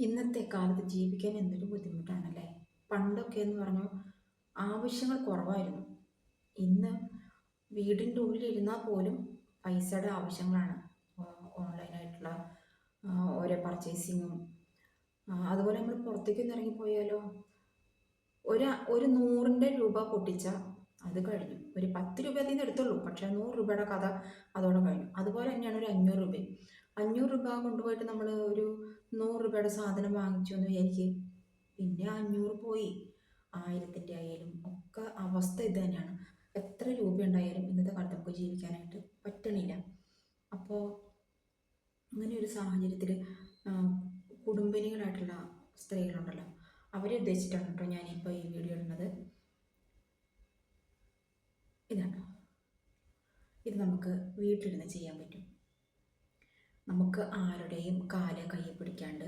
ഇന്നത്തെ കാലത്ത് ജീവിക്കാൻ എന്തൊരു ബുദ്ധിമുട്ടാണല്ലേ. പണ്ടൊക്കെ എന്ന് പറഞ്ഞാൽ ആവശ്യങ്ങൾ കുറവായിരുന്നു. ഇന്ന് വീടിൻ്റെ ഉള്ളിലിരുന്നാൽ പോലും പൈസയുടെ ആവശ്യങ്ങളാണ്. ഓൺലൈനായിട്ടുള്ള ഓരോ പർച്ചേസിങ്ങും, അതുപോലെ നമ്മൾ പുറത്തേക്കൊന്ന് ഇറങ്ങിപ്പോയാലോ, ഒരു 100-ന്റെ രൂപ പൊട്ടിച്ചാൽ അത് കഴിഞ്ഞു. ഒരു 10 രൂപ അതിൽ നിന്ന് എടുത്തുള്ളൂ, പക്ഷേ 100 രൂപയുടെ കഥ അതോടെ കഴിഞ്ഞു. അതുപോലെ തന്നെയാണ് ഒരു 500 രൂപ. 500 രൂപ കൊണ്ടുപോയിട്ട് നമ്മൾ ഒരു 100 രൂപയുടെ സാധനം വാങ്ങിച്ചു എന്ന് വിചാരിക്കും, പിന്നെ 500 പോയി. 1000-ൻ്റെ ആയാലും ഒക്കെ അവസ്ഥ ഇത് തന്നെയാണ്. എത്ര രൂപ ഉണ്ടായാലും ഇന്നത്തെ കാലത്ത് നമുക്ക് ജീവിക്കാനായിട്ട് പറ്റണില്ല. അപ്പോൾ അങ്ങനെ ഒരു സാഹചര്യത്തിൽ കുടുംബിനികളായിട്ടുള്ള സ്ത്രീകളുണ്ടല്ലോ, അവരെ ഉദ്ദേശിച്ചിട്ടാണ് കേട്ടോ ഞാനിപ്പോൾ ഈ വീഡിയോ ഇടുന്നത്. ഇതാണ്, ഇത് നമുക്ക് വീട്ടിലിരുന്ന് ചെയ്യാൻ പറ്റും. നമുക്ക് ആരുടെയും കാല് കയ്യിൽ പിടിക്കാണ്ട്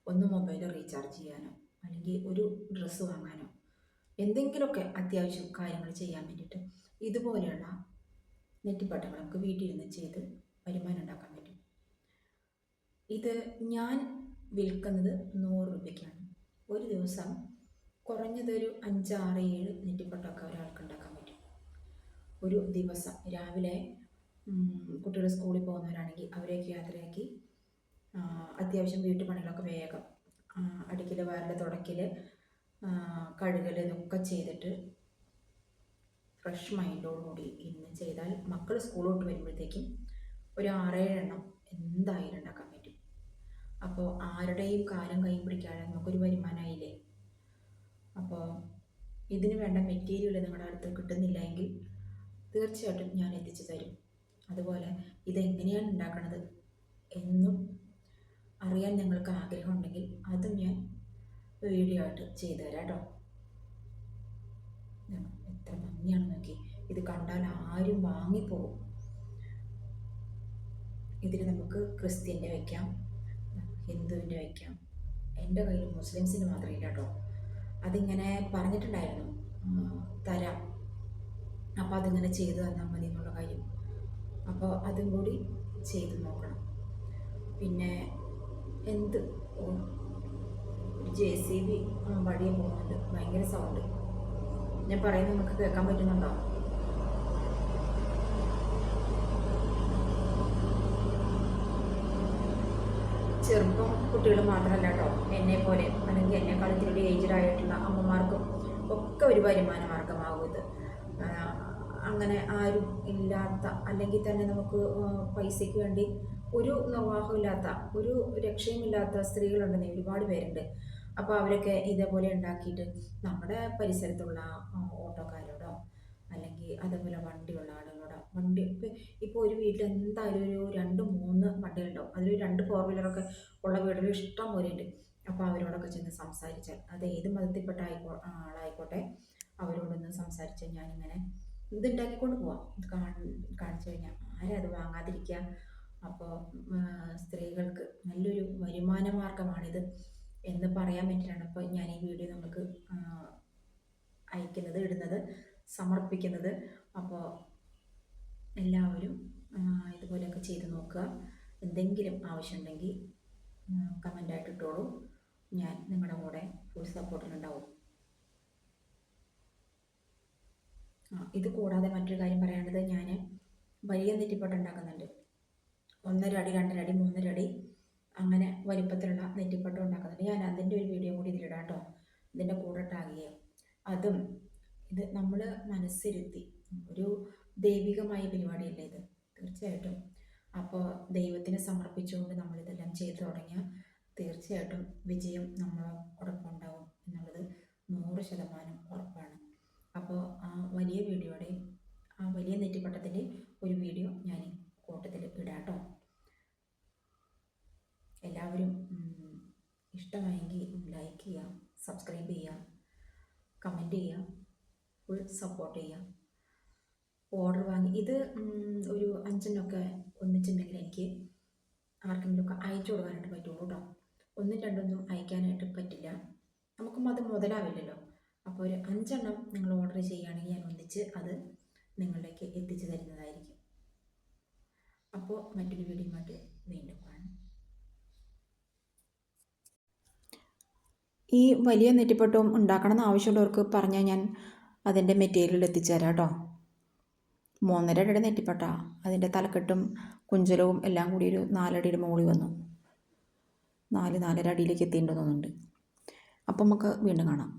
ഒന്ന് മൊബൈൽ റീചാർജ് ചെയ്യാനോ അല്ലെങ്കിൽ ഒരു ഡ്രസ്സ് വാങ്ങാനോ എന്തെങ്കിലുമൊക്കെ അത്യാവശ്യം കാര്യങ്ങൾ ചെയ്യാൻ വേണ്ടിയിട്ട് ഇതുപോലെയുള്ള നെറ്റിപ്പട്ടങ്ങൾ നമുക്ക് വീട്ടിലിരുന്ന് ചെയ്ത് വരുമാനം ഉണ്ടാക്കാൻ പറ്റും. ഇത് ഞാൻ വിൽക്കുന്നത് 100 രൂപയ്ക്കാണ്. ഒരു ദിവസം കുറഞ്ഞതൊരു 5, 6, 7 നെറ്റിപ്പട്ടമൊക്കെ ഒരാൾക്ക് ഉണ്ടാക്കാൻ പറ്റും. ഒരു ദിവസം രാവിലെ കുട്ടികൾ സ്കൂളിൽ പോകുന്നവരാണെങ്കിൽ അവരെയൊക്കെ യാത്രയാക്കി അത്യാവശ്യം വീട്ടുപണികളൊക്കെ വേഗം അടിക്കൽ, വാരൽ, തുടയ്ക്കൽ, കഴുകൽ ഇതൊക്കെ ചെയ്തിട്ട് ഫ്രഷ് മൈൻഡോടുകൂടി ഇന്ന് ചെയ്താൽ മക്കൾ സ്കൂളിലോട്ട് വരുമ്പോഴത്തേക്കും ഒരു 6-7 എണ്ണം എന്തായാലും ഉണ്ടാക്കാൻ പറ്റും. അപ്പോൾ ആരുടെയും കാലം കൈ പിടിക്കാതെ നമുക്കൊരു വരുമാനമായില്ലേ. അപ്പോൾ ഇതിന് വേണ്ട മെറ്റീരിയൽ നിങ്ങളുടെ അടുത്ത് കിട്ടുന്നില്ല എങ്കിൽ തീർച്ചയായിട്ടും ഞാൻ എത്തിച്ചു തരും. അതുപോലെ ഇതെങ്ങനെയാണ് ഉണ്ടാക്കുന്നത് എന്നും അറിയാൻ ഞങ്ങൾക്ക് ആഗ്രഹമുണ്ടെങ്കിൽ അതും ഞാൻ വീഡിയോ ആയിട്ട് ചെയ്തു തരാം കേട്ടോ. എത്ര ഭംഗിയാണ് നോക്കി, ഇത് കണ്ടാൽ ആരും വാങ്ങിപ്പോകും. ഇതിൽ നമുക്ക് ക്രിസ്ത്യൻ്റെ വയ്ക്കാം, ഹിന്ദുവിൻ്റെ വയ്ക്കാം. എൻ്റെ കയ്യിൽ മുസ്ലിംസിന് മാത്രമേ ഇല്ല കേട്ടോ. അതിങ്ങനെ പറഞ്ഞിട്ടുണ്ടായിരുന്നു തരാം, അപ്പോൾ അതിങ്ങനെ ചെയ്തു തന്നാൽ മതി എന്നുള്ള കാര്യം. അപ്പോൾ അതും കൂടി ചെയ്ത് നോക്കണം. പിന്നെ എന്ത് JCB വഴിയെ പോകുന്നുണ്ട്, ഭയങ്കര സൗണ്ട്. ഞാൻ പറയുന്നത് നമുക്ക് കേൾക്കാൻ പറ്റുന്നുണ്ടോ? ചെറുപ്പം കുട്ടികൾ മാത്രമല്ല കേട്ടോ, എന്നെ പോലെ അല്ലെങ്കിൽ എന്നെക്കാൾ ഇത്തിരി ഏജ്ഡ് ആയിട്ടുള്ള അമ്മമാർക്കും ഒക്കെ ഒരു വരുമാന മാർഗമാകും ഇത്. അങ്ങനെ ആരും ഇല്ലാത്ത, അല്ലെങ്കിൽ തന്നെ നമുക്ക് പൈസയ്ക്ക് വേണ്ടി ഒരു നിർവാഹമില്ലാത്ത, ഒരു രക്ഷയുമില്ലാത്ത സ്ത്രീകളുണ്ടെന്ന് ഒരുപാട് പേരുണ്ട്. അപ്പോൾ അവരൊക്കെ ഇതേപോലെ ഉണ്ടാക്കിയിട്ട് നമ്മുടെ പരിസരത്തുള്ള ഓട്ടോക്കാരോടോ അല്ലെങ്കിൽ അതേപോലെ വണ്ടിയുള്ള ആളുകളോടോ, ഇപ്പോൾ ഒരു വീട്ടിൽ എന്തായാലും ഒരു 2-3 വണ്ടികളുണ്ടാവും. അതിൽ 2 4 വീലറൊക്കെ ഉള്ള വീടുകൾ ഇഷ്ടം പോലെ ഉണ്ട്. അപ്പോൾ അവരോടൊക്കെ ചെന്ന് സംസാരിച്ചാൽ, അത് ഏത് മതത്തിൽപ്പെട്ട ആളായിക്കോട്ടെ, അവരോടൊന്ന് സംസാരിച്ചാൽ ഞാനിങ്ങനെ ഇതുണ്ടാക്കിക്കൊണ്ട് പോവാം. ഇത് കാണിച്ചു കഴിഞ്ഞാൽ ആരും അത് വാങ്ങാതിരിക്കുക. അപ്പോൾ സ്ത്രീകൾക്ക് നല്ലൊരു വരുമാന മാർഗമാണിത് എന്ന് പറയാൻ വേണ്ടിയിട്ടാണ് ഇപ്പോൾ ഞാൻ ഈ വീഡിയോ നമുക്ക് അയക്കുന്നത്, ഇടുന്നത്, സമർപ്പിക്കുന്നത്. അപ്പോൾ എല്ലാവരും ഇതുപോലെയൊക്കെ ചെയ്ത് നോക്കുക. എന്തെങ്കിലും ആവശ്യമുണ്ടെങ്കിൽ കമൻ്റായിട്ട് ഇട്ടോളൂ. ഞാൻ നിങ്ങളുടെ കൂടെ ഫുൾ സപ്പോർട്ടിലുണ്ടാവും. ഇത് കൂടാതെ മറ്റൊരു കാര്യം പറയാനുള്ളത്, ഞാൻ വലിയ നെറ്റിപ്പട്ടം ഉണ്ടാക്കുന്നുണ്ട്. 1.5 അടി, 2.5 അടി, 3.5 അടി അങ്ങനെ വലിപ്പത്തിലുള്ള നെറ്റിപ്പട്ടം ഉണ്ടാക്കുന്നുണ്ട്. ഞാൻ അതിൻ്റെ ഒരു വീഡിയോ കൂടി ഇതിലിടാം കേട്ടോ, ഇതിൻ്റെ കൂടെ ടാഗ് ചെയ്യാം. അതും ഇത് നമ്മൾ മനസ്സിരുത്തി, ഒരു ദൈവികമായ പരിപാടിയല്ലേ ഇത്, തീർച്ചയായിട്ടും. അപ്പോൾ ദൈവത്തിന് സമർപ്പിച്ചുകൊണ്ട് നമ്മളിതെല്ലാം ചെയ്തു തുടങ്ങിയാൽ തീർച്ചയായിട്ടും വിജയം നമ്മളോടൊപ്പം ഉണ്ടാവും എന്നുള്ളത് 100% ഉറപ്പാണ്. അപ്പോൾ ആ വലിയ വീഡിയോയുടെ, ആ വലിയ നെറ്റിപ്പട്ടത്തിൻ്റെ ഒരു വീഡിയോ ഞാൻ കൂട്ടത്തിൽ ഇടാം കേട്ടോ. എല്ലാവരും ഇഷ്ടമായെങ്കിൽ ലൈക്ക് ചെയ്യുക, സബ്സ്ക്രൈബ് ചെയ്യുക, കമൻറ്റ് ചെയ്യുക, ഫുൾ സപ്പോർട്ട് ചെയ്യുക. ഓർഡർ വാങ്ങി ഇത് ഒരു 5 എണ്ണമൊക്കെ ഒന്നിച്ചുണ്ടെങ്കിൽ എനിക്ക് ആർക്കെങ്കിലുമൊക്കെ അയച്ചു കൊടുക്കാനായിട്ട് പറ്റുള്ളൂ കേട്ടോ. 1, 2 അയക്കാനായിട്ട് പറ്റില്ല, നമുക്കും അത് മുതലാവില്ലല്ലോ. അപ്പോൾ ഒരു 5 എണ്ണം നിങ്ങൾ ഓർഡർ ചെയ്യുകയാണെങ്കിൽ ഞാൻ ഒന്നിച്ച് അത് നിങ്ങളിലേക്ക് എത്തിച്ചു തരുന്നതായിരിക്കും. അപ്പോൾ മറ്റൊരു വീഡിയോയുമായിട്ട് വീണ്ടും കാണാം. ഈ വലിയ നെറ്റിപ്പട്ടവും ഉണ്ടാക്കണമെന്ന് ആവശ്യമുള്ളവർക്ക് പറഞ്ഞാൽ ഞാൻ അതിൻ്റെ മെറ്റീരിയൽ എത്തിച്ചു തരാം കേട്ടോ. 3.5 അടിയുടെ നെറ്റിപ്പട്ട, അതിൻ്റെ തലക്കെട്ടും കുഞ്ചലവും എല്ലാം കൂടി ഒരു 4 അടിയുടെ മുകളിൽ വന്നു. 4-4.5 അടിയിലേക്ക് എത്തിയിട്ടുണ്ടെന്ന് തോന്നുന്നുണ്ട്. അപ്പം നമുക്ക് വീണ്ടും കാണാം.